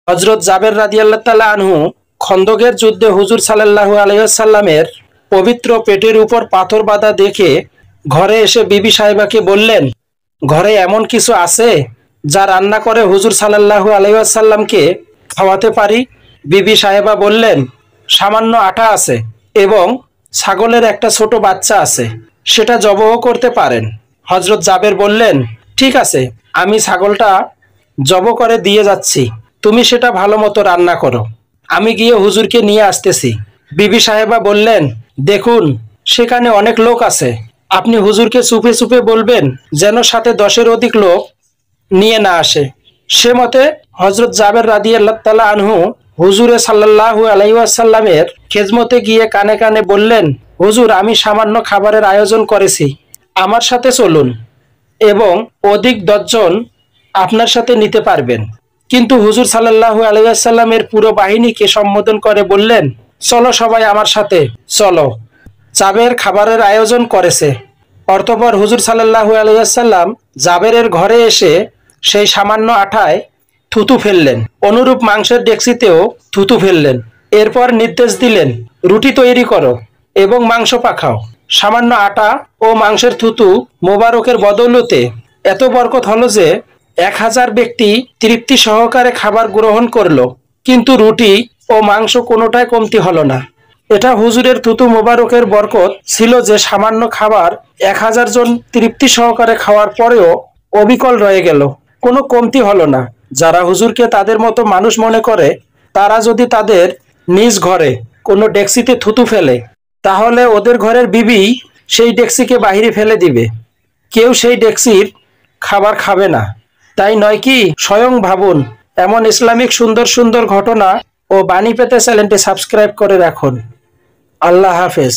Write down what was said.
হযরত জাবের রাদিয়াল্লাহু তাআলা আনহু খন্দকের যুদ্ধে হুজুর সাল্লাল্লাহু আলাইহি ওয়াসাল্লামের পবিত্র পেটের উপর পাথর বাঁধা দেখে ঘরে এসে বিবি সাহেবাকে বললেন, ঘরে এমন কিছু আছে যা রান্না করে হুজুর সাল্লাল্লাহু আলাইহি ওয়াসাল্লামকে খাওয়াতে পারি? বিবি সাহেবা বললেন, সামান্য আটা আছে এবং ছাগলের একটা ছোট বাচ্চা আছে, সেটা জবহ করতে পারেন। হযরত জাবের বললেন, ঠিক আছে, আমি ছাগলটা জবহ করে দিয়ে যাচ্ছি, তুমি সেটা ভালো মতো রান্না করো, আমি গিয়ে হুজুরকে নিয়ে আসতেছি। বিবি সাহেবা বললেন, দেখুন সেখানে অনেক লোক আছে, আপনি হুজুরকে চুপে চুপে বলবেন যেন সাথে 10-এর অধিক লোক নিয়ে না আসে। সে মতে হযরত জাবের রাদিয়াল্লাহু তাআলা আনহু হুজুরে সাল্লাল্লাহু আলাইহি ওয়াসাল্লামের খেদমতে গিয়ে কানে কানে বললেন, হুজুর আমি সামান্য খাবারের আয়োজন করেছি, আমার সাথে চলুন এবং অধিক 10 জন আপনার সাথে নিতে পারবেন। কিন্তু হুজুর সাল্লাল্লাহু আলাইহি ওয়াসাল্লামের পুরো বাহিনীকে সম্বোধন করে বললেন, চলো সবাই আমার সাথে চলো। জাবের খাবারের আয়োজন করেছে। অতঃপর হুজুর সাল্লাল্লাহু আলাইহি ওয়াসাল্লাম জাবেরের ঘরে এসে সেই সামান্য আটায় থুতু ফেললেন, অনুরূপ মাংসের ডেকচিতেও থুতু ফেললেন। এরপর নির্দেশ দিলেন, রুটি তৈরি করো এবং মাংস পাকাও। সামান্য আটা ও মাংসের থুতু মোবারকের বদৌলতে এত বরকত হলো যে 1000 ব্যক্তি তৃপ্তি সহকারে খাবার গ্রহণ করলো, কিন্তু রুটি ও মাংস কোনোটাই কমতি হলো না। এটা হুজুরের থুতু মোবারকের বরকত ছিল যে সামান্য খাবার 1000 জন তৃপ্তি সহকারে খাওয়ার পরেও অবিকল রয়ে গেল, কোনো কমতি হলো না। যারা হুজুরকে তাদের মতো মানুষ মনে করে, তারা যদি তাদের নিজ ঘরে কোনো ডেকচিতে থুতু ফেলে, তাহলে ওদের ঘরের বিবি সেই ডেকচিকে বাহিরে ফেলে দিবে, কেউ সেই ডেকচির খাবার খাবে না। তাই নয় কি? স্বয়ং ভাবুন। এমন ইসলামিক সুন্দর সুন্দর ঘটনা ও বাণী পেতে চ্যানেলটি সাবস্ক্রাইব করে রাখুন। আল্লাহ হাফেজ।